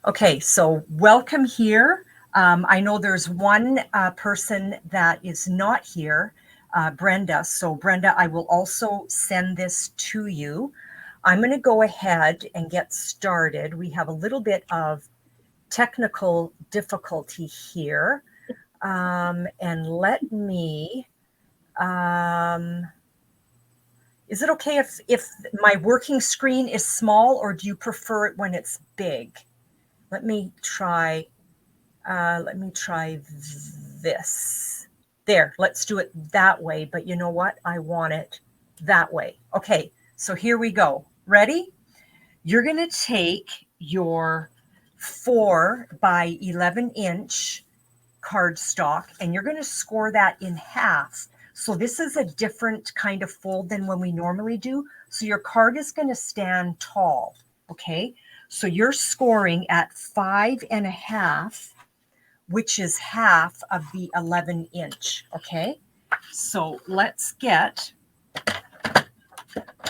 Okay, so welcome here. I know there's one person that is not here, Brenda. So Brenda, I will also send this to you. I'm going to go ahead and get started. We have a little bit of technical difficulty here. And let me, is it okay if my working screen is small, or do you prefer it when it's big? Let me try this. There, let's do it that way. But you know what? I want it that way. Okay, so here we go. Ready? You're going to take your 4 by 11 inch cardstock and you're going to score that in half. So this is a different kind of fold than when we normally do. So your card is going to stand tall. Okay, so you're scoring at 5.5, which is half of the 11 inch. Okay, so let's get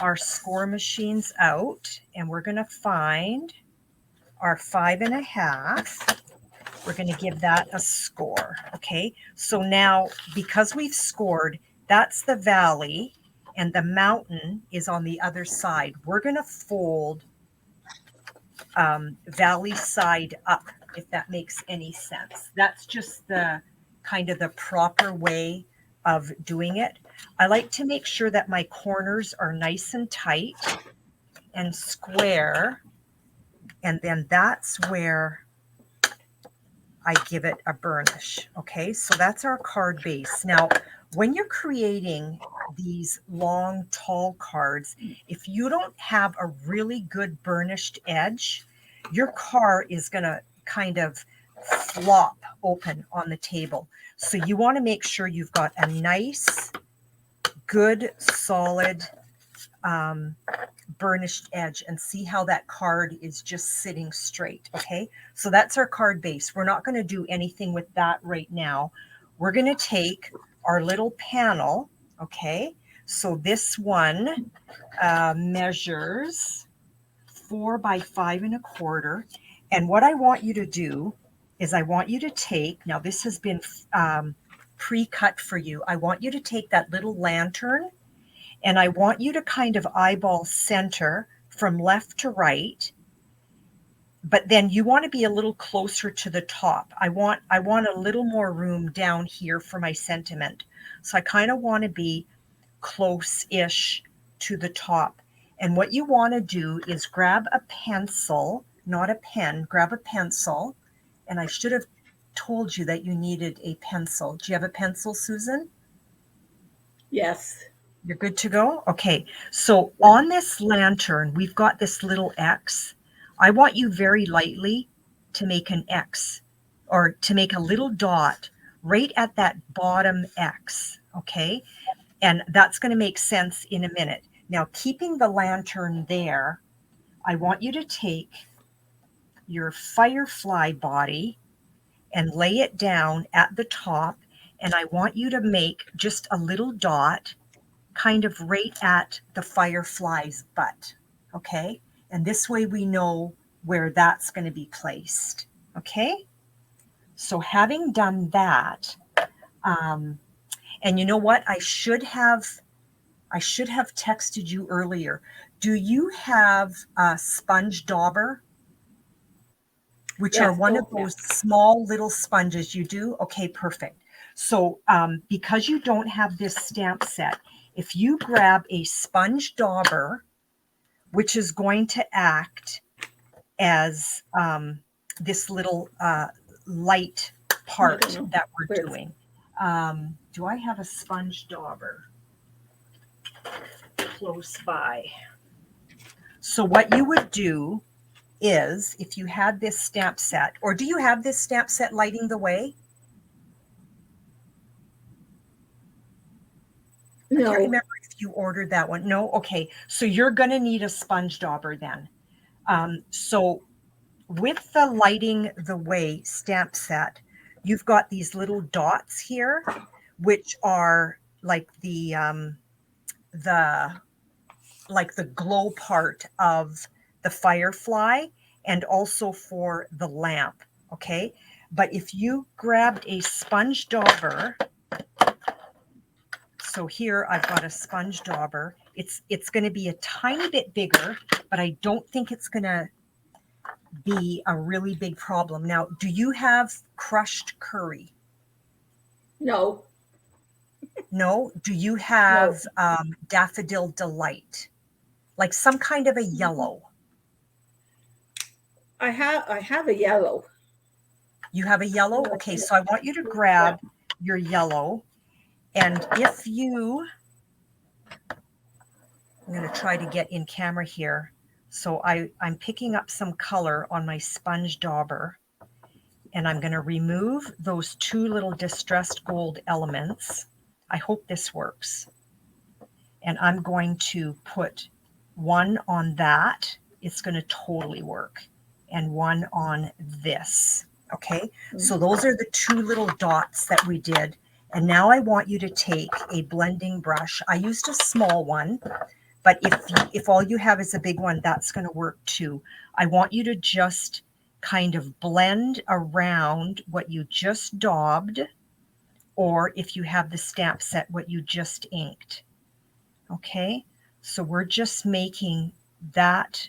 our score machines out and we're going to find our 5.5. We're going to give that a score. Okay, so now because we've scored, that's the valley and the mountain is on the other side. We're going to fold valley side up, if that makes any sense. That's just the kind of the proper way of doing it. I like to make sure that my corners are nice and tight and square, and then that's where I give it a burnish. Okay, so that's our card base. Now, when you're creating these long, tall cards, if you don't have a really good burnished edge, your card is going to kind of flop open on the table. So you want to make sure you've got a nice, good, solid burnished edge, and see how that card is just sitting straight. Okay, so that's our card base. We're not going to do anything with that right now. We're going to take our little panel. Okay, so this one measures 4 by 5.25. And what I want you to do is I want you to take, now this has been pre-cut for you. I want you to take that little lantern and I want you to kind of eyeball center from left to right, but then you want to be a little closer to the top. I want a little more room down here for my sentiment. So I kind of want to be close-ish to the top. And what you want to do is grab a pencil, not a pen, grab a pencil. And I should have told you that you needed a pencil. Do you have a pencil, Susan? Yes. You're good to go? Okay, so on this lantern, we've got this little X. I want you very lightly to make an X, or to make a little dot right at that bottom X, okay? And that's going to make sense in a minute. Now, keeping the lantern there, I want you to take your firefly body and lay it down at the top, and I want you to make just a little dot kind of right at the firefly's butt, okay? And this way we know where that's going to be placed, okay? So having done that, and you know what? I should have texted you earlier. Do you have a sponge dauber, which Yes. are one of those small little sponges? You do? Okay, perfect. So because you don't have this stamp set, if you grab a sponge dauber, which is going to act as this little light part that we're doing. Do I have a sponge dauber close by? So what you would do is, if you had this stamp set, or do you have this stamp set lighting the way? No. I can't remember if you ordered that one. No? Okay. So you're going to need a sponge dauber then. So with the lighting the way stamp set, you've got these little dots here, which are like the glow part of the firefly. and also for the lamp, okay? But if you grabbed a sponge dauber, so here I've got a sponge dauber. It's going to be a tiny bit bigger, but I don't think it's going to be a really big problem. Now, do you have crushed curry? No. No? Do you No. have daffodil delight? Like some kind of a yellow? I have a yellow. You have a yellow? Okay, so I want you to grab your yellow, and if you, I'm going to try to get in camera here. So I'm picking up some color on my sponge dauber, and I'm going to remove those two little distressed gold elements. I hope this works. And I'm going to put one on that. It's going to totally work. And one on this. Okay, so those are the two little dots that we did. And now I want you to take a blending brush. I used a small one, but if all you have is a big one, that's going to work too. I want you to just kind of blend around what you just daubed, or if you have the stamp set, what you just inked. Okay, so we're just making that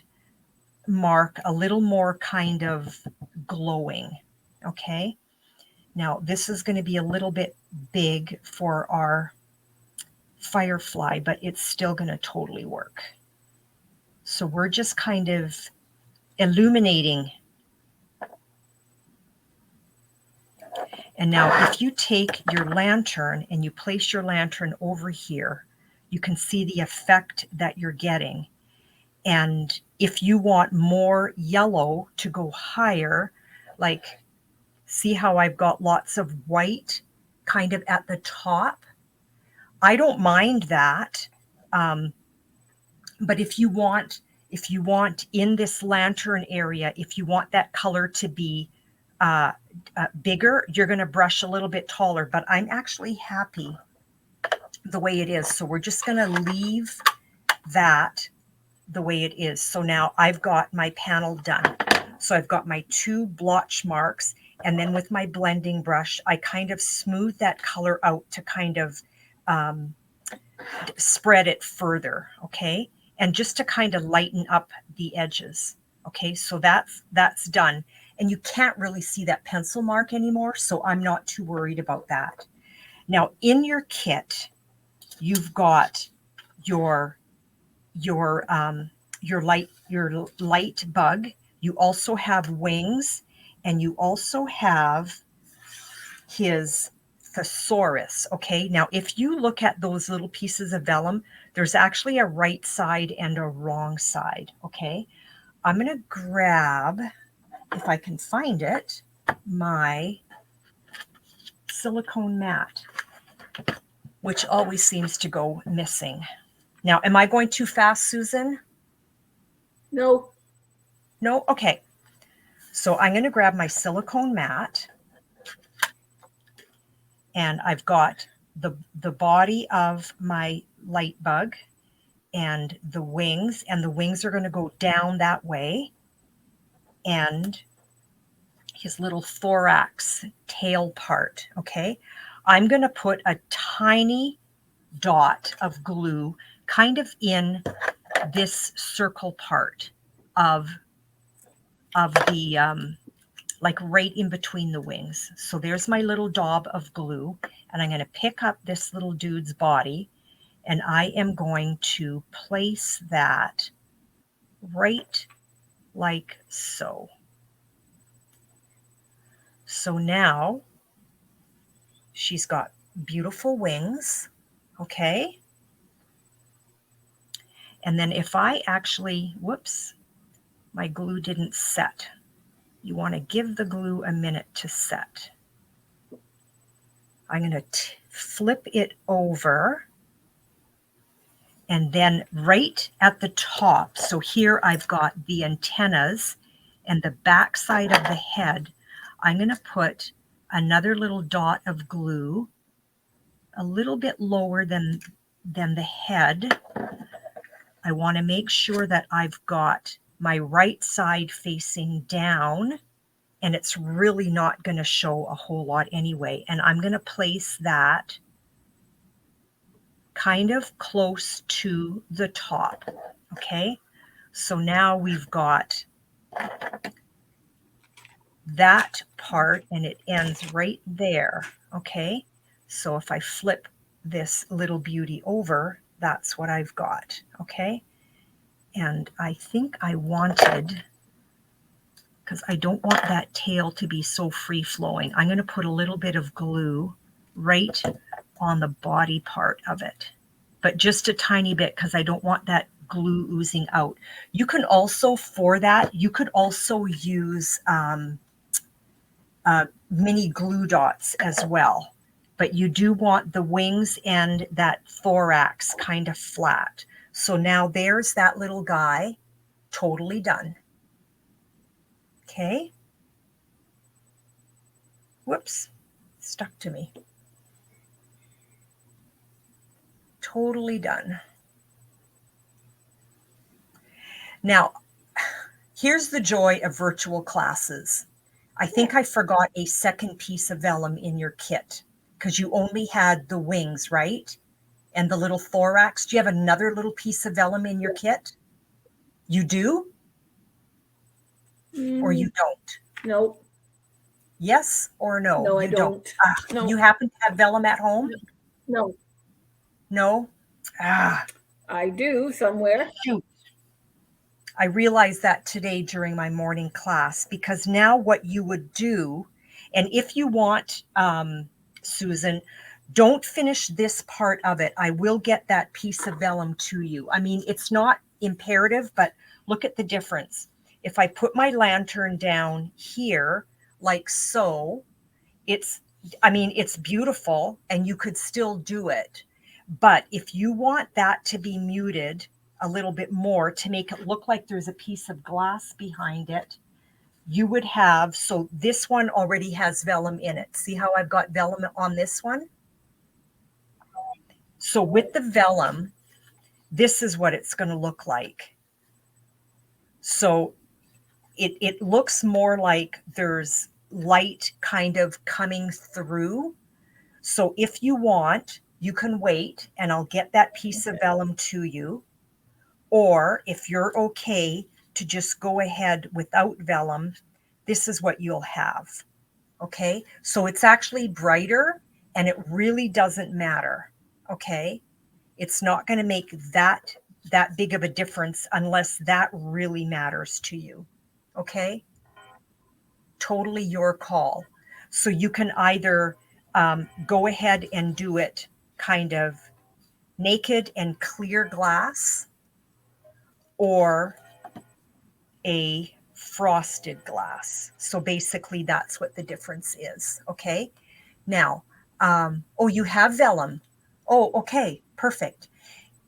mark a little more kind of glowing. Okay, now this is going to be a little bit big for our firefly, but it's still going to totally work. So we're just kind of illuminating. And now if you take your lantern and you place your lantern over here, you can see the effect that you're getting. And if you want more yellow to go higher, like see how I've got lots of white kind of at the top? I don't mind that. But if you want in this lantern area, if you want that color to be bigger, you're going to brush a little bit taller. But I'm actually happy the way it is. So we're just going to leave that the way it is. So now I've got my panel done. So I've got my two blotch marks, and then with my blending brush, I kind of smooth that color out to kind of spread it further, okay? And just to kind of lighten up the edges, okay? So that's done. And you can't really see that pencil mark anymore, so I'm not too worried about that. Now, in your kit, you've got your light bug. You also have wings, and you also have his thesaurus. Okay, now if you look at those little pieces of vellum, there's actually a right side and a wrong side. Okay, I'm going to grab, if I can find it, my silicone mat, which always seems to go missing. Now, am I going too fast, Susan? No. No? Okay. So I'm going to grab my silicone mat, and I've got the body of my light bug and the wings are going to go down that way, and his little thorax tail part. Okay, I'm going to put a tiny dot of glue kind of in this circle part of the like right in between the wings. So there's my little daub of glue, and I'm going to pick up this little dude's body, and I am going to place that right like so. So now she's got beautiful wings, okay? And then if I actually, whoops, my glue didn't set. You want to give the glue a minute to set. I'm going to flip it over, and then right at the top, so here I've got the antennas and the back side of the head, I'm going to put another little dot of glue a little bit lower than the head. I want to make sure that I've got my right side facing down, and it's really not going to show a whole lot anyway. And I'm going to place that kind of close to the top. Okay, so now we've got that part and it ends right there. Okay, so if I flip this little beauty over, that's what I've got. Okay, and I think I wanted, because I don't want that tail to be so free flowing, I'm going to put a little bit of glue right on the body part of it, but just a tiny bit, because I don't want that glue oozing out. You can also, for that, you could also use mini glue dots as well, but you do want the wings and that thorax kind of flat. So now there's that little guy, totally done. Okay. Whoops, stuck to me. Totally done. Now, here's the joy of virtual classes. I think I forgot a second piece of vellum in your kit because you only had the wings, right? And the little thorax. Do you have another little piece of vellum in your kit? You do? Or you don't? No. Yes or no? No, I you don't. No. You happen to have vellum at home? No. No? I do somewhere. Shoot. I realized that today during my morning class, because now what you would do, and if you want, Susan, don't finish this part of it. I will get that piece of vellum to you. I mean, it's not imperative, but look at the difference. If I put my lantern down here, like so, it's beautiful and you could still do it. But if you want that to be muted a little bit more to make it look like there's a piece of glass behind it, you would have, so this one already has vellum in it. See how I've got vellum on this one? So with the vellum, this is what it's going to look like. So it looks more like there's light kind of coming through. So if you want, you can wait and I'll get that piece of vellum to you. Or if you're okay to just go ahead without vellum, this is what you'll have. Okay, so it's actually brighter and it really doesn't matter. Okay, it's not going to make that big of a difference unless that really matters to you. Okay, totally your call. So you can either go ahead and do it kind of naked and clear glass, or a frosted glass. So basically that's what the difference is. Okay. Now, oh, you have vellum. Oh, okay. Perfect.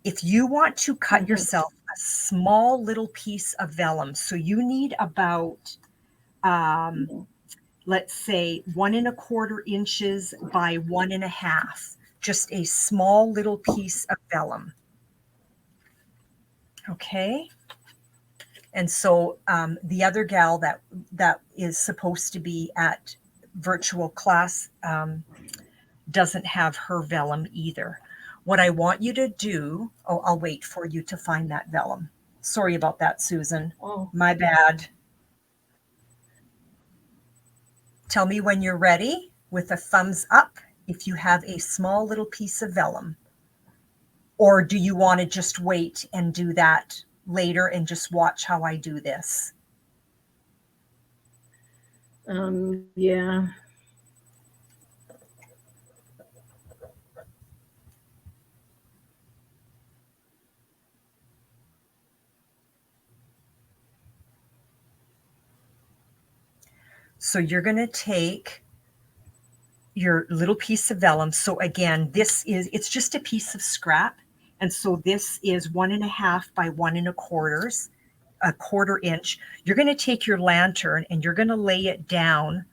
If you want to cut yourself a small little piece of vellum, so you need about, let's say 1¼ inches by 1½ just a small little piece of vellum. Okay. And so the other gal that is supposed to be at virtual class doesn't have her vellum either. What I want you to do, oh, I'll wait for you to find that vellum. Sorry about that, Susan. Oh. My bad. Tell me when you're ready with a thumbs up if you have a small little piece of vellum. Or do you want to just wait and do that later and just watch how I do this? Yeah. So you're going to take your little piece of vellum. So again, it's just a piece of scrap. And so this is 1½ by 1¼1/4 inch. You're going to take your lantern and you're going to lay it down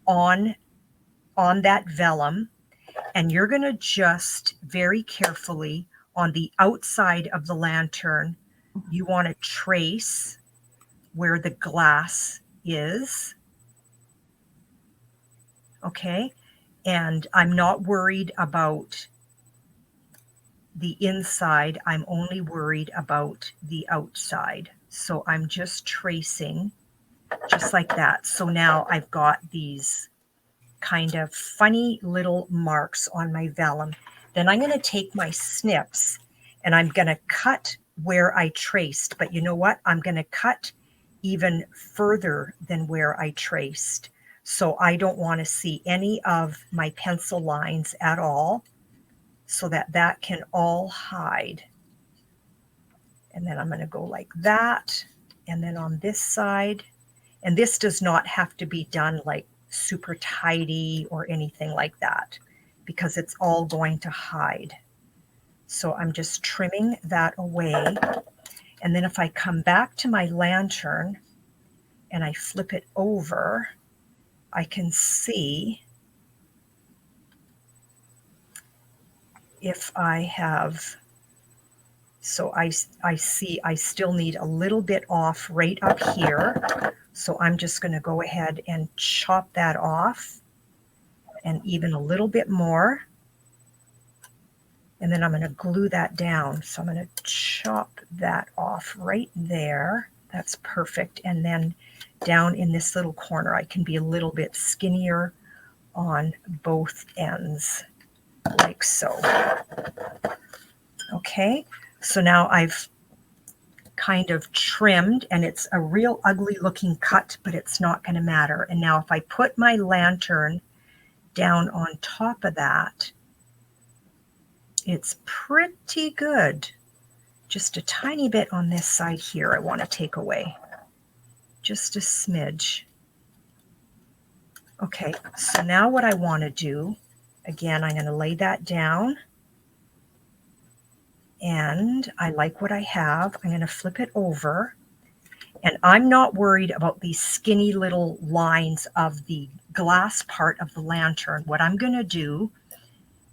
on that vellum. And you're going to just very carefully on the outside of the lantern, you want to trace where the glass is. Okay. And I'm not worried about the inside. I'm only worried about the outside. So I'm just tracing just like that. So now I've got these kind of funny little marks on my vellum. Then I'm going to take my snips and I'm going to cut where I traced. But you know what? I'm going to cut even further than where I traced. So I don't want to see any of my pencil lines at all, so that that can all hide. And then I'm going to go like that. And then on this side, and this does not have to be done like super tidy or anything like that, because it's all going to hide. So I'm just trimming that away. And then if I come back to my lantern and I flip it over, I can see if I have, so I see I still need a little bit off right up here. So I'm just going to go ahead and chop that off, and even a little bit more. And then I'm going to glue that down. So I'm going to chop that off right there. That's perfect. And then down in this little corner, I can be a little bit skinnier on both ends, like so. Okay, so now I've kind of trimmed, and it's a real ugly looking cut, but it's not going to matter. And now if I put my lantern down on top of that, it's pretty good. Just a tiny bit on this side here I want to take away. Just a smidge. Okay, so now what I want to do, again, I'm going to lay that down. And I like what I have. I'm going to flip it over. And I'm not worried about these skinny little lines of the glass part of the lantern. What I'm going to do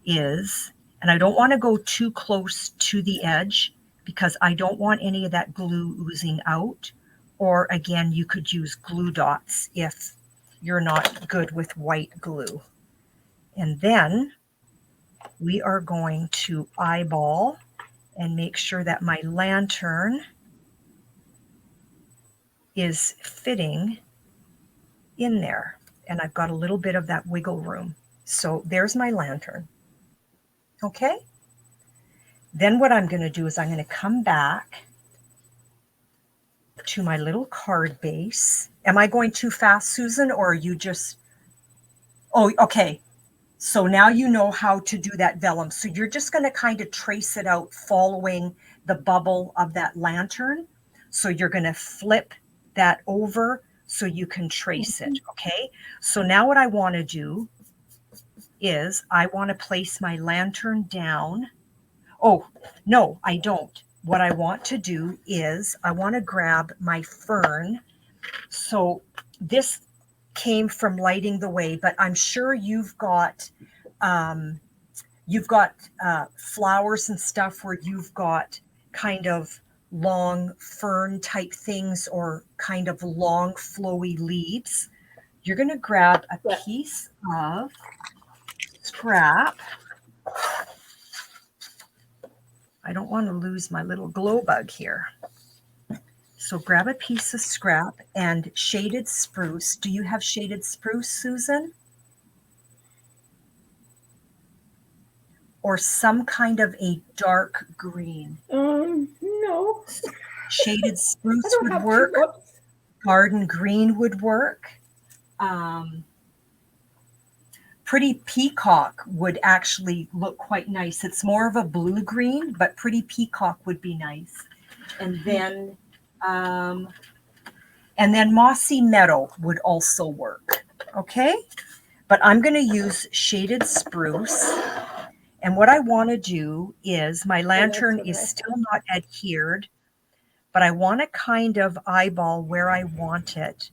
is, and I don't want to go too close to the edge because I don't want any of that glue oozing out. Or again, you could use glue dots if you're not good with white glue. And then we are going to eyeball and make sure that my lantern is fitting in there. And I've got a little bit of that wiggle room. So there's my lantern. Okay. Then what I'm going to do is I'm going to come back to my little card base. Am I going too fast, Susan, or are you just, oh, okay. So now you know how to do that vellum. So you're just going to kind of trace it out following the bubble of that lantern. So you're going to flip that over so you can trace it. Okay. So now what I want to do is I want to place my lantern down. Oh, no, I don't. What I want to do is I want to grab my fern. So this came from Lighting the Way, but I'm sure you've got flowers and stuff where you've got kind of long fern type things or kind of long flowy leaves. You're going to grab a piece of scrap. I don't want to lose my little glow bug here. So grab a piece of scrap and shaded spruce. Do you have shaded spruce, Susan? Or some kind of a dark green? No. Shaded spruce would work. Garden green would work. Pretty peacock would actually look quite nice. It's more of a blue green, but pretty peacock would be nice. And then mossy meadow would also work. Okay, but I'm going to use shaded spruce. And what I want to do is my lantern is still not adhered, but I want to kind of eyeball where I want it,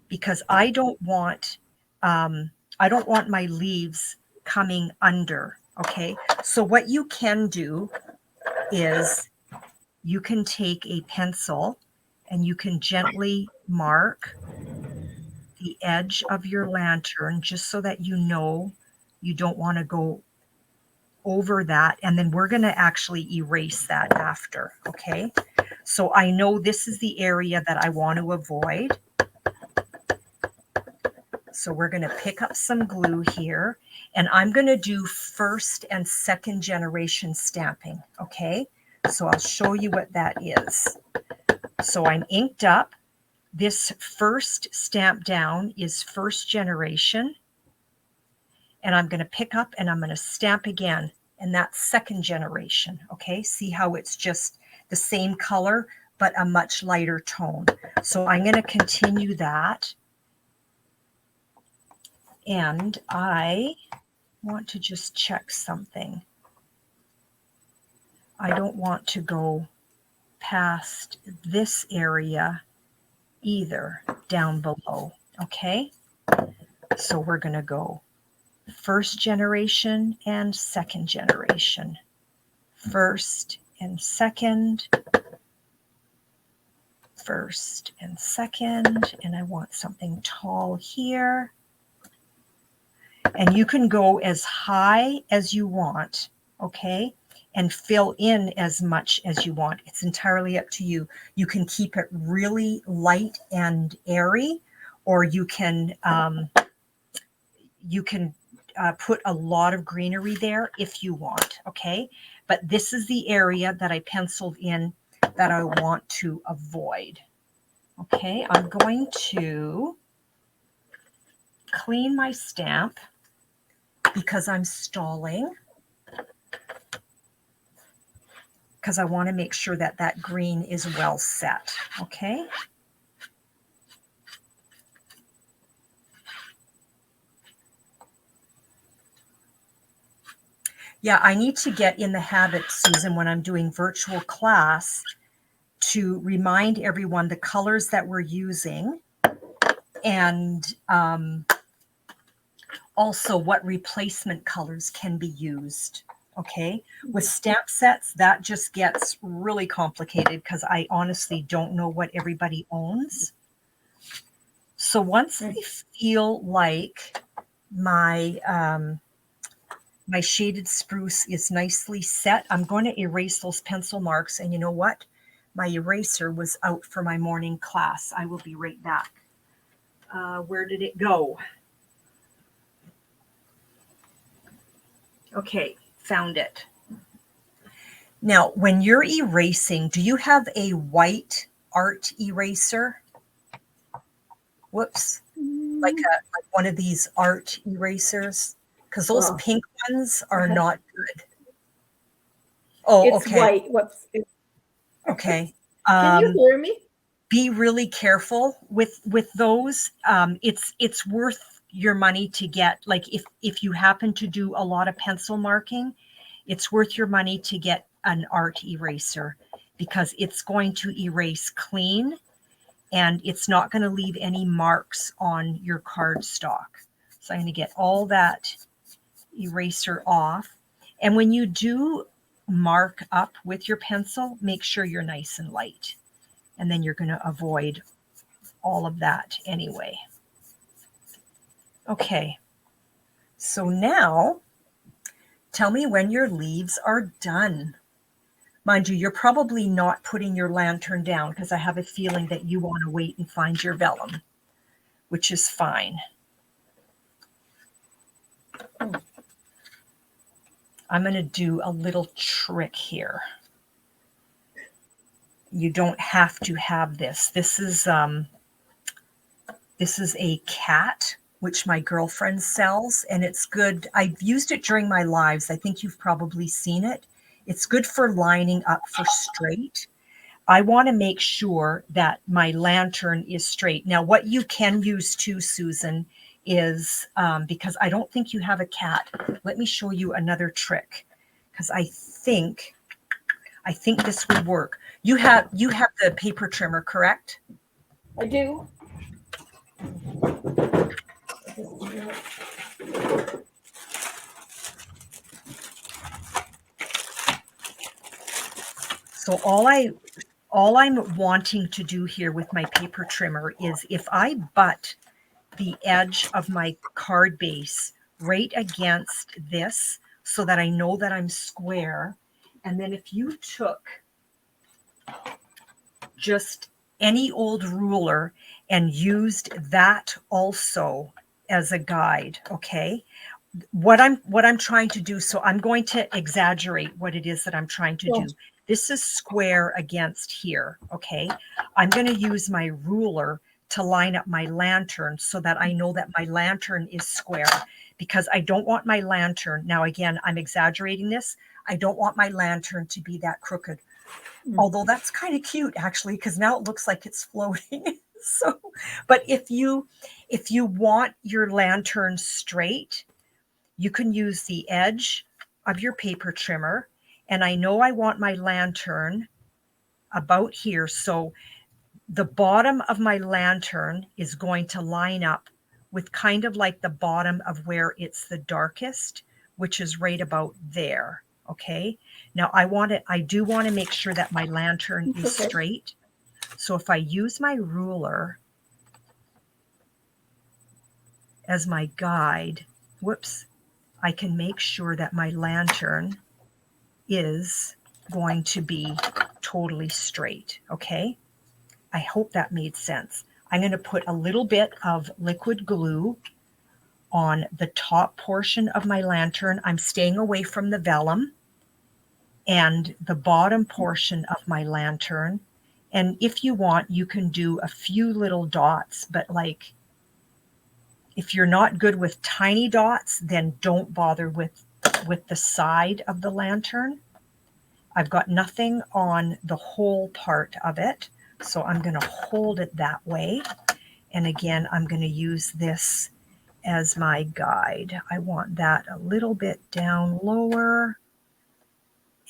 because I don't want my leaves coming under. Okay, so what you can do is you can take a pencil and you can gently mark the edge of your lantern just so that you know you don't want to go over that. And then we're going to actually erase that after. Okay. So I know this is the area that I want to avoid. So we're going to pick up some glue here, and I'm going to do first and second generation stamping. Okay. So I'll show you what that is. So I'm inked up. This first stamp down is first generation. And I'm going to pick up and I'm going to stamp again. And that's second generation. Okay. See how it's just the same color, but a much lighter tone. So I'm going to continue that. And I want to just check something. I don't want to go past this area either down below. Okay. So we're going to go first generation and second generation. First and second. First and second. And I want something tall here. And you can go as high as you want, okay? And fill in as much as you want. It's entirely up to you. You can keep it really light and airy, or you can put a lot of greenery there if you want, okay? But this is the area that I penciled in that I want to avoid. Okay, I'm going to clean my stamp because I'm stalling, because I want to make sure that that green is well set, okay? Yeah, I need to get in the habit, Susan, when I'm doing virtual class to remind everyone the colors that we're using and also what replacement colors can be used. Okay, with stamp sets, that just gets really complicated because I honestly don't know what everybody owns. So once I feel like my my shaded spruce is nicely set, I'm going to erase those pencil marks. And you know what? My eraser was out for my morning class. I will be right back. Where did it go? Okay, found it. Now, when you're erasing, do you have a white art eraser? Whoops. Like one of these art erasers? Because those pink ones are not good. Oh, it's okay. white. Whoops. Okay. Can you hear me? Be really careful with those. It's worth your money to get, like if you happen to do a lot of pencil marking, it's worth your money to get an art eraser because it's going to erase clean and it's not going to leave any marks on your cardstock. So I'm going to get all that eraser off. And when you do mark up with your pencil, make sure you're nice and light. And then you're going to avoid all of that anyway. Okay, so now tell me when your leaves are done. Mind you, you're probably not putting your lantern down because I have a feeling that you want to wait and find your vellum, which is fine. I'm going to do a little trick here. You don't have to have this. This is a cat, which my girlfriend sells, and it's good. I've used it during my lives. I think you've probably seen it. It's good for lining up for straight. I want to make sure that my lantern is straight. Now, what you can use too, Susan, is because I don't think you have a cat. Let me show you another trick because I think this would work. You have the paper trimmer, correct? I do. So all all I'm wanting to do here with my paper trimmer is if I butt the edge of my card base right against this so that I know that I'm square, and then if you took just any old ruler and used that also as a guide, okay? What I'm trying to do, so I'm going to exaggerate what it is that I'm trying to do. This is square against here, okay? I'm going to use my ruler to line up my lantern so that I know that my lantern is square, because I don't want my lantern, now again, I'm exaggerating this, I don't want my lantern to be that crooked. Although that's kind of cute actually, because now it looks like it's floating. So, but if you want your lantern straight, you can use the edge of your paper trimmer. And I know I want my lantern about here. So the bottom of my lantern is going to line up with kind of like the bottom of where it's the darkest, which is right about there. Okay. Now I do want to make sure that my lantern is straight. So if I use my ruler as my guide, whoops, I can make sure that my lantern is going to be totally straight. Okay. I hope that made sense. I'm going to put a little bit of liquid glue on the top portion of my lantern. I'm staying away from the vellum, and the bottom portion of my lantern. And if you want, you can do a few little dots, but like if you're not good with tiny dots, then don't bother with the side of the lantern. I've got nothing on the whole part of it, so I'm going to hold it that way. And again, I'm going to use this as my guide. I want that a little bit down lower.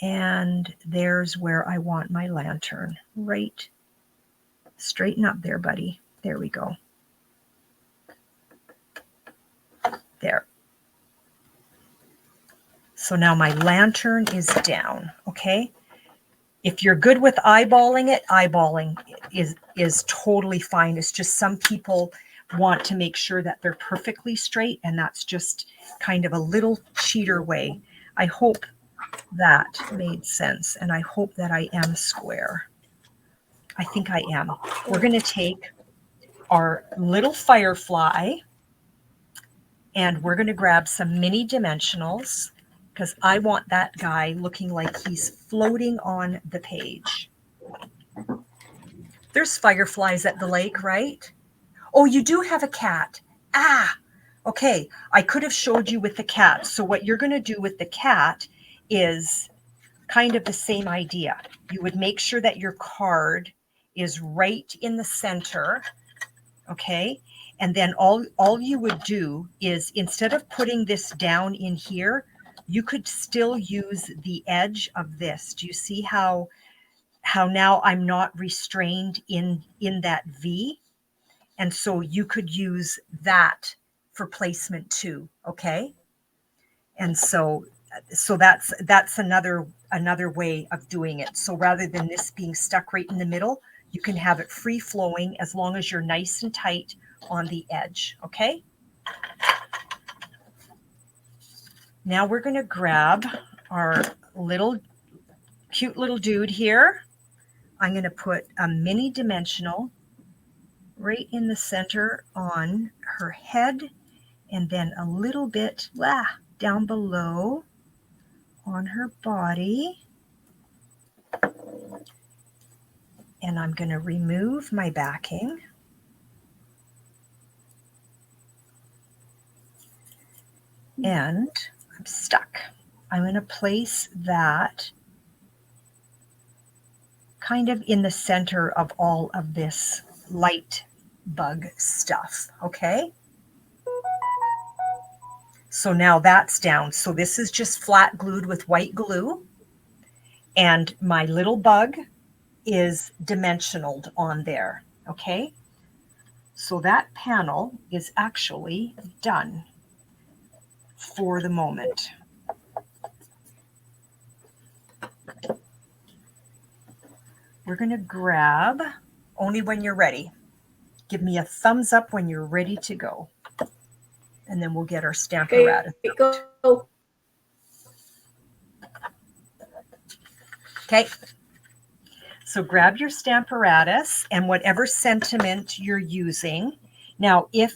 And there's where I want my lantern. Right. Straighten up there, buddy. There we go. There. So now my lantern is down, okay? If you're good with eyeballing it, eyeballing is totally fine. It's just some people want to make sure that they're perfectly straight, and that's just kind of a little cheater way. I hope that made sense, and I hope that I am square. I think I am. We're going to take our little firefly, and we're going to grab some mini dimensionals, because I want that guy looking like he's floating on the page. There's fireflies at the lake, right? Oh, you do have a cat. Ah, okay. I could have showed you with the cat. So what you're going to do with the cat is kind of the same idea. You would make sure that your card is right in the center, okay? And then all you would do is, instead of putting this down in here, you could still use the edge of this. Do you see how now I'm not restrained in that V? And so you could use that for placement too, okay? And so that's another way of doing it. So rather than this being stuck right in the middle, you can have it free flowing as long as you're nice and tight on the edge, okay? Now we're going to grab our cute little dude here. I'm going to put a mini dimensional right in the center on her head, and then a little bit down below on her body. And I'm going to remove my backing. And I'm stuck. I'm going to place that kind of in the center of all of this light bug stuff, okay? So now that's down. So this is just flat glued with white glue. And my little bug is dimensionaled on there, okay? So that panel is actually done for the moment. we're going to grab, only when you're ready. Give me a thumbs up when you're ready to go. And then we'll get our Stamparatus out. Go. Okay. So grab your Stamparatus and whatever sentiment you're using. Now, if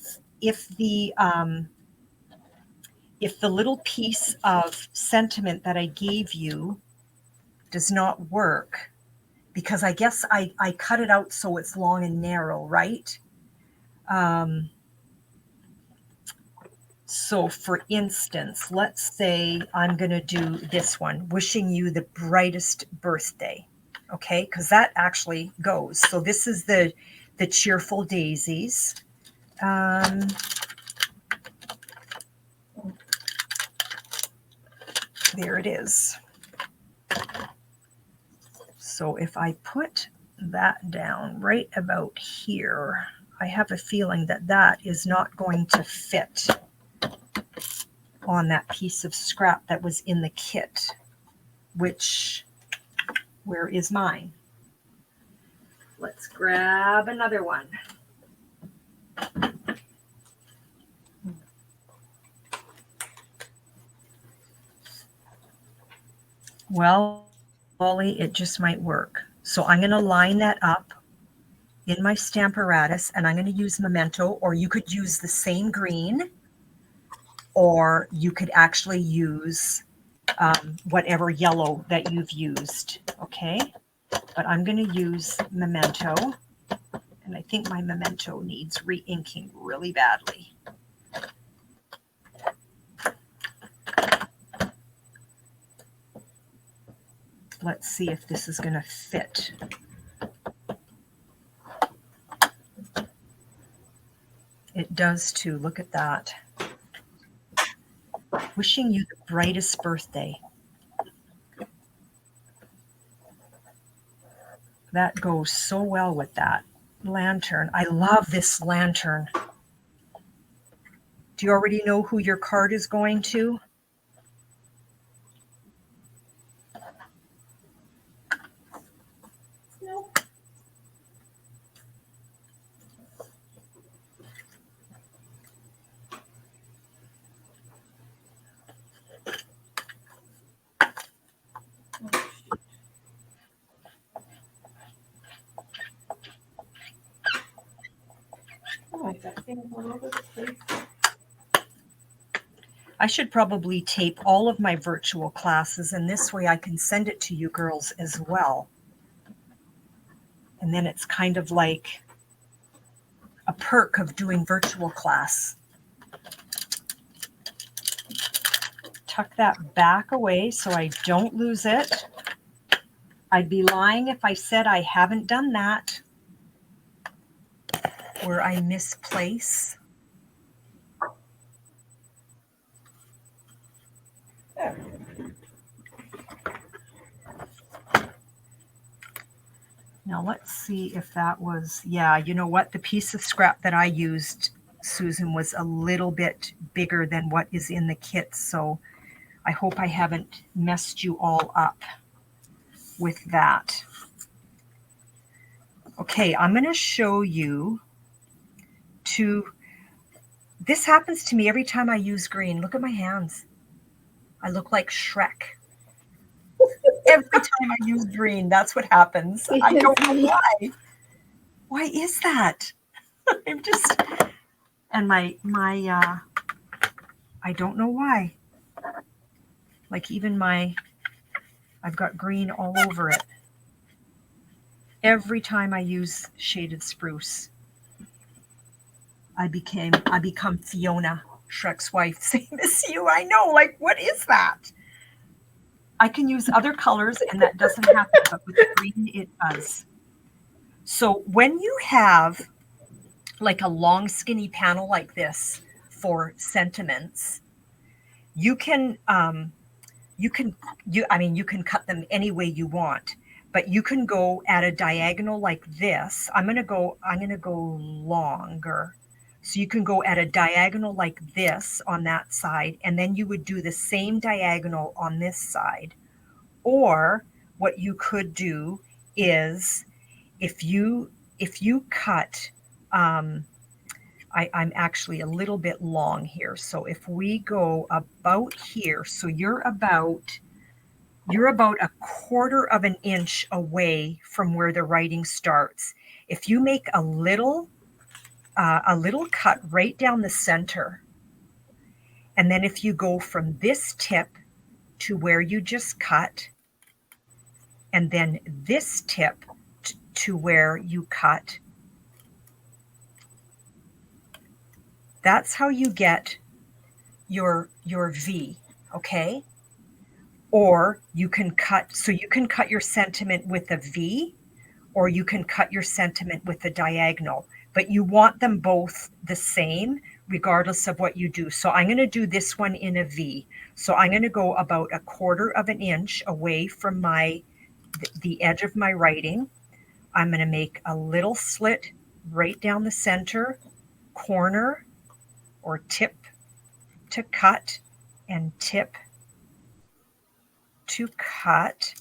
the little piece of sentiment that I gave you does not work, because I guess I cut it out so it's long and narrow, right? So for instance, let's say I'm going to do this one, wishing you the brightest birthday. Okay, because that actually goes. So this is the cheerful daisies. There it is. So if I put that down right about here, I have a feeling that that is not going to fit on that piece of scrap that was in the kit, which, where is mine? Let's grab another one. Well, Ollie, it just might work. So I'm going to line that up in my Stamparatus, and I'm going to use Memento, or you could use the same green, or you could actually use whatever yellow that you've used, okay? But I'm going to use Memento, and I think my Memento needs re-inking really badly. Let's see if this is going to fit. It does too. Look at that. Wishing you the brightest birthday. That goes so well with that lantern. I love this lantern. Do you already know who your card is going to? No. Oh, I got things all over the place. I should probably tape all of my virtual classes, and this way I can send it to you girls as well. And then it's kind of like a perk of doing virtual class. Tuck that back away so I don't lose it. I'd be lying if I said I haven't done that, where I misplace. There. Now let's see if that was, yeah, you know what? The piece of scrap that I used, Susan, was a little bit bigger than what is in the kit. So I hope I haven't messed you all up with that. Okay, I'm going to show you this happens to me every time I use green. Look at my hands. I look like Shrek. Every time I use green, that's what happens. I don't know why. Why is that? I'm just, and I don't know why. Like even I've got green all over it. Every time I use shaded spruce, I become Fiona, Shrek's wife. Same as you, I know. Like, what is that? I can use other colors and that doesn't happen, but with green it does. So when you have like a long skinny panel like this for sentiments, you can cut them any way you want, but you can go at a diagonal like this. I'm going to go longer. So you can go at a diagonal like this on that side, and then you would do the same diagonal on this side. Or what you could do is if you cut, I'm actually a little bit long here. So if we go about here, so you're about a quarter of an inch away from where the writing starts. If you make a little cut right down the center, and then if you go from this tip to where you just cut, and then this tip to where you cut, that's how you get your V, okay? Or you can cut, so you can cut your sentiment with a V, or you can cut your sentiment with a diagonal, but you want them both the same regardless of what you do. So I'm going to do this one in a V. So I'm going to go about a quarter of an inch away from the edge of my writing. I'm going to make a little slit right down the center, corner or tip to cut, and tip to cut.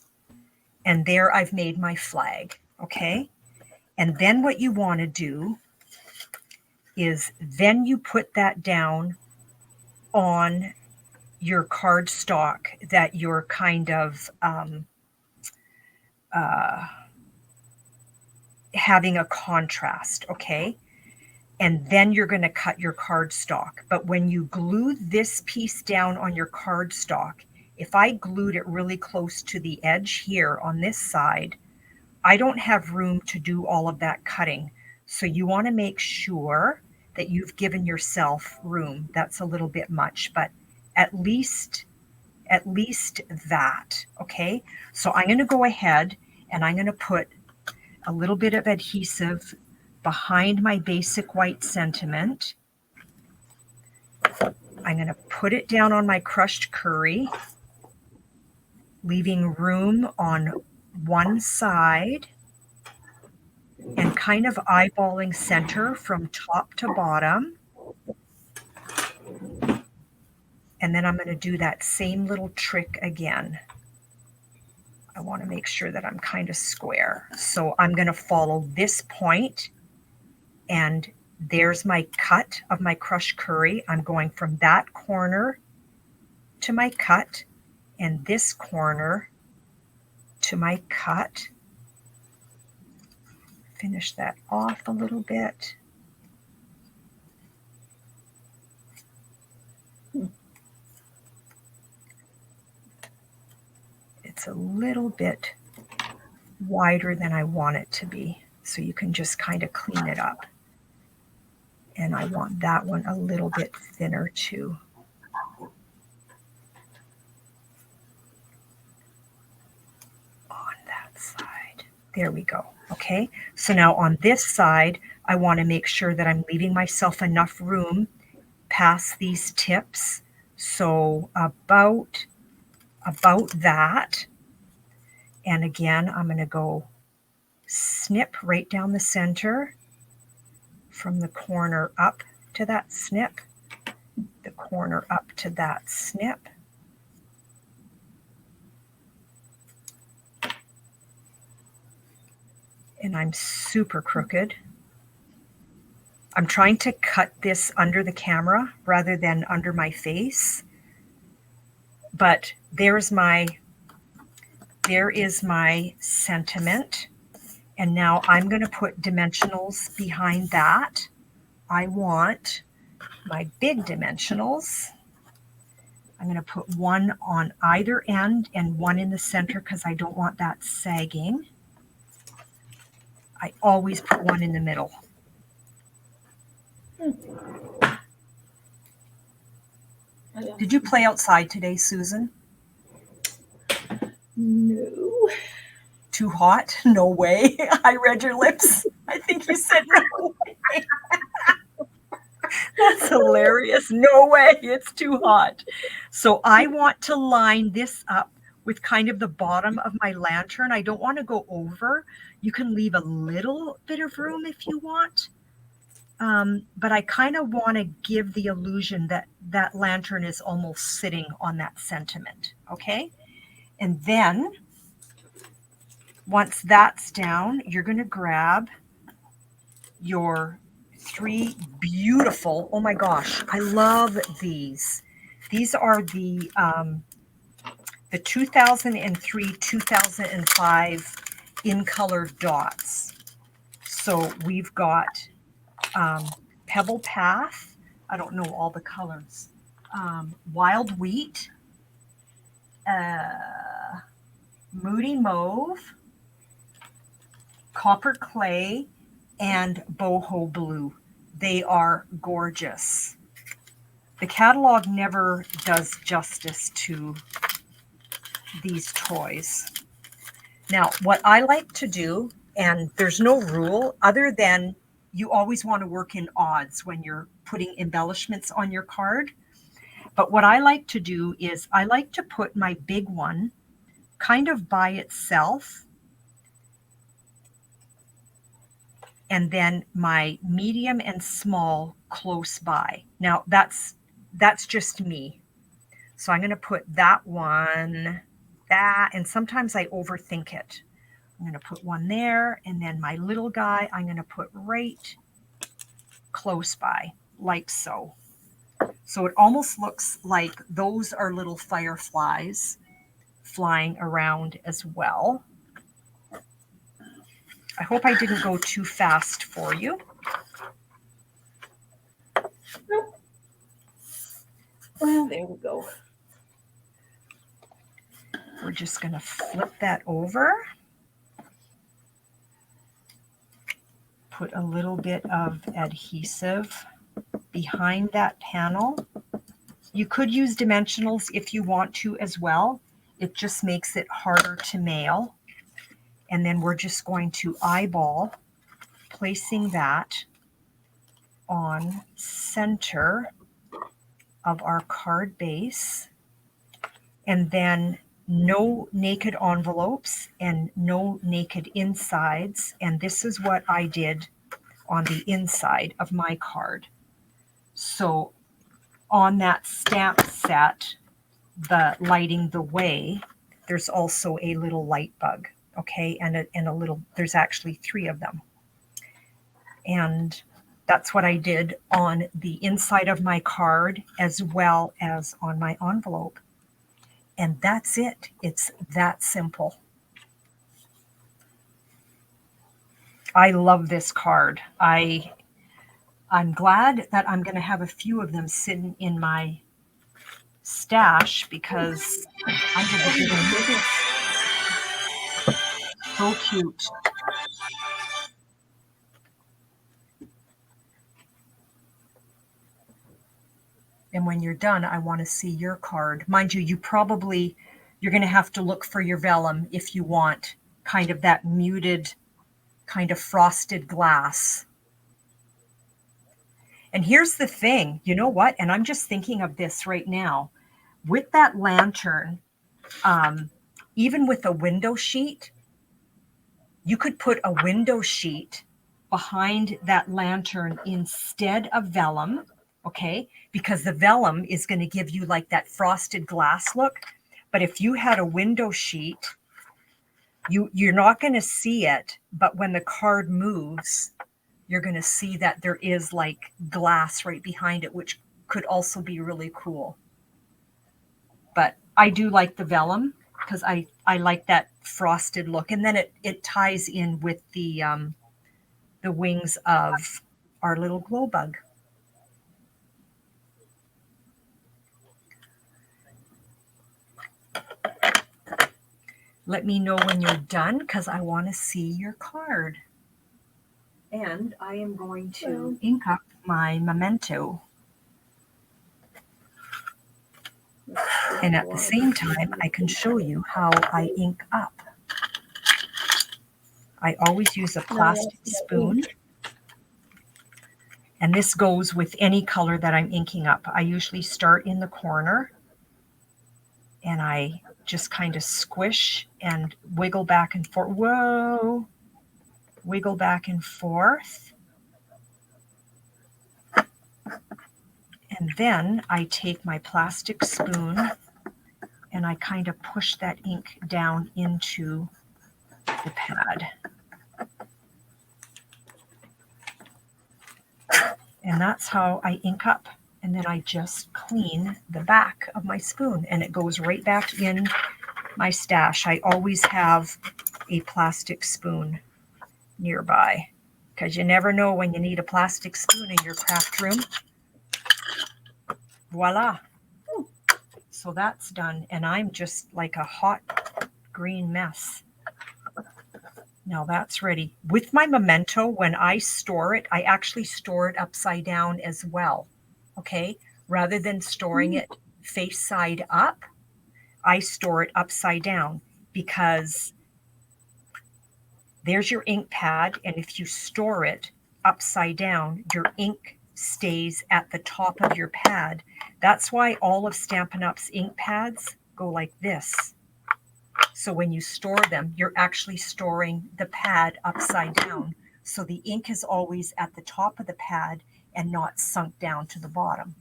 And there I've made my flag, okay? And then what you want to do is then you put that down on your cardstock that you're kind of having a contrast, okay? And then you're going to cut your cardstock. But when you glue this piece down on your cardstock, if I glued it really close to the edge here on this side, I don't have room to do all of that cutting. So you want to make sure that you've given yourself room. That's a little bit much, but at least that, okay? So I'm going to go ahead and I'm going to put a little bit of adhesive behind my basic white sentiment. I'm going to put it down on my crushed curry, leaving room on one side and kind of eyeballing center from top to bottom. And then I'm going to do that same little trick again. I want to make sure that I'm kind of square. So I'm going to follow this point, and there's my cut of my crushed curry. I'm going from that corner to my cut, and this corner to my cut. Finish that off a little bit. It's a little bit wider than I want it to be, so you can just kind of clean it up. And I want that one a little bit thinner too. On that side. There we go. Okay, so now on this side, I want to make sure that I'm leaving myself enough room past these tips. So about that. And again, I'm going to go snip right down the center, from the corner up to that snip, the corner up to that snip. And I'm super crooked. I'm trying to cut this under the camera rather than under my face. But there is my sentiment. And now I'm going to put dimensionals behind that. I want my big dimensionals. I'm going to put one on either end and one in the center because I don't want that sagging. I always put one in the middle. Did you play outside today, Susan? No. Too hot? No way. I read your lips. I think you said no way. That's hilarious. No way. It's too hot. So I want to line this up with kind of the bottom of my lantern. I don't want to go over. You can leave a little bit of room if you want. But I kind of want to give the illusion that that lantern is almost sitting on that sentiment. Okay. And then Once that's down, you're going to grab your 3 beautiful, oh my gosh, I love these. These are the 2003, 2005 in color dots. So we've got Pebble Path. I don't know all the colors. Wild Wheat, Moody Mauve, Copper Clay, and Boho Blue. They are gorgeous. The catalog never does justice to these toys. Now, what I like to do, and there's no rule other than you always want to work in odds when you're putting embellishments on your card. But what I like to do is I like to put my big one kind of by itself, and then my medium and small close by. Now that's just me. So I'm going to put that one, that, and sometimes I overthink it. I'm going to put one there, and then my little guy I'm going to put right close by, like so. So it almost looks like those are little fireflies flying around as well. I hope I didn't go too fast for you. Nope. Well, there we go. We're just going to flip that over. Put a little bit of adhesive behind that panel. You could use dimensionals if you want to as well. It just makes it harder to mail. And then we're just going to eyeball, placing that on center of our card base. And then no naked envelopes and no naked insides. And this is what I did on the inside of my card. So on that stamp set, the Lighting the Way, there's also a little light bug, okay? And a little, there's actually 3 of them. And that's what I did on the inside of my card as well as on my envelope. And that's it. It's that simple. I love this card. I'm glad that I'm going to have a few of them sitting in my stash because I have a big one. So cute. And when you're done, I want to see your card. Mind you, you're going to have to look for your vellum if you want kind of that muted, kind of frosted glass. And here's the thing, you know what? And I'm just thinking of this right now. With that lantern, even with a window sheet, you could put a window sheet behind that lantern instead of vellum, okay? Because the vellum is going to give you like that frosted glass look. But if you had a window sheet, you're not going to see it, but when the card moves, you're going to see that there is like glass right behind it, which could also be really cool. But I do like the vellum because I like that frosted look. And then it ties in with the wings of our little glow bug. Let me know when you're done because I want to see your card. And I am going to ink up my memento. And at the same time, I can show you how I ink up. I always use a plastic spoon. And this goes with any color that I'm inking up. I usually start in the corner and I just kind of squish and wiggle back and forth. Whoa! Wiggle back and forth. And then I take my plastic spoon and I kind of push that ink down into the pad. And that's how I ink up. And then I just clean the back of my spoon and it goes right back in my stash. I always have a plastic spoon nearby because you never know when you need a plastic spoon in your craft room. Voila. So that's done. And I'm just like a hot green mess. Now that's ready. With my memento, when I store it, I actually store it upside down as well. Okay. Rather than storing it face side up, I store it upside down because there's your ink pad. And if you store it upside down, your ink stays at the top of your pad. That's why all of Stampin' Up's ink pads go like this. So when you store them, you're actually storing the pad upside down. So the ink is always at the top of the pad and not sunk down to the bottom.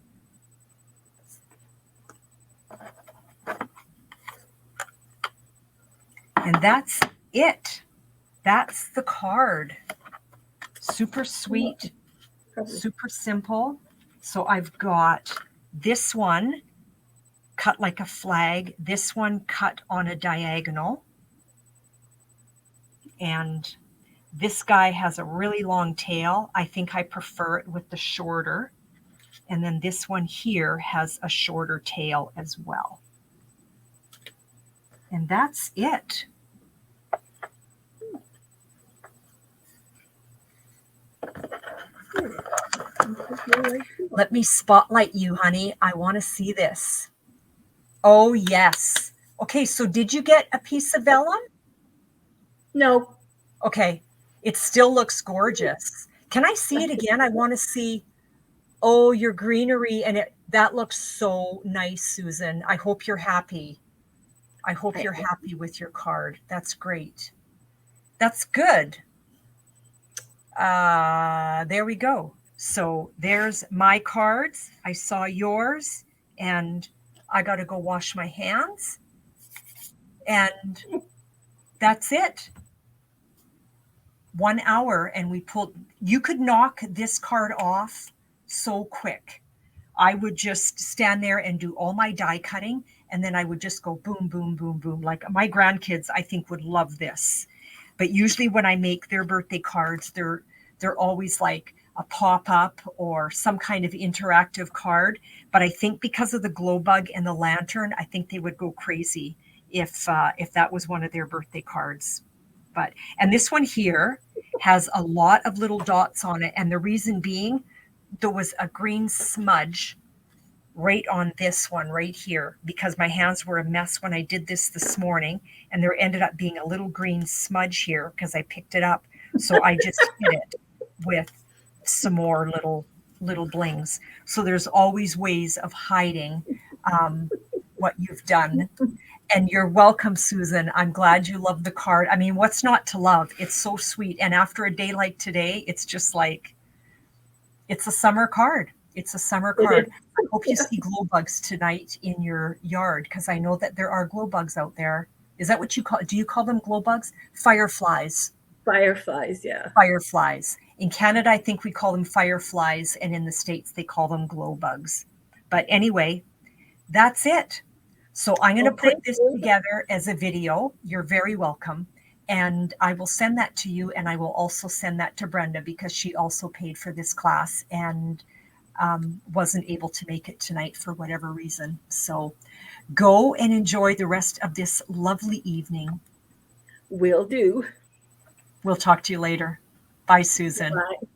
And that's it. That's the card. Super sweet, super simple. So I've got this one cut like a flag, this one cut on a diagonal, and this guy has a really long tail. I think I prefer it with the shorter. And then this one here has a shorter tail as well. And that's it. Let me spotlight you, honey. I want to see this. Oh, yes. Okay, so did you get a piece of vellum? No. Okay, it still looks gorgeous. Can I see it again? I want to see, oh, your greenery, and that looks so nice, Susan. I hope you're happy. I hope you're happy with your card. That's great. That's good. There we go. So there's my cards. I saw yours, and I got to go wash my hands. And that's it. 1 hour, and we pulled. You could knock this card off so quick. I would just stand there and do all my die cutting, and then I would just go boom, boom, boom, boom. Like my grandkids, I think, would love this. But usually when I make their birthday cards, they're always like a pop-up or some kind of interactive card. But I think because of the glow bug and the lantern, I think they would go crazy if that was one of their birthday cards. And this one here has a lot of little dots on it. And the reason being, there was a green smudge right on this one right here because my hands were a mess when I did this morning. And there ended up being a little green smudge here because I picked it up. So I just hit it with some more little blings. So there's always ways of hiding what you've done. And you're welcome, Susan. I'm glad you love the card. I mean, what's not to love? It's so sweet. And after a day like today, it's just like, it's a summer card. It's a summer card. I hope you see glow bugs tonight in your yard because I know that there are glow bugs out there. Is that what you call? Do you call them glow bugs? Fireflies. Fireflies, yeah. Fireflies. In Canada, I think we call them fireflies, and in the States, they call them glow bugs. But anyway, that's it. So I'm going to put this together as a video. You're very welcome. And I will send that to you. And I will also send that to Brenda because she also paid for this class and wasn't able to make it tonight for whatever reason. So go and enjoy the rest of this lovely evening. Will do. We'll talk to you later. Bye, Susan. Bye.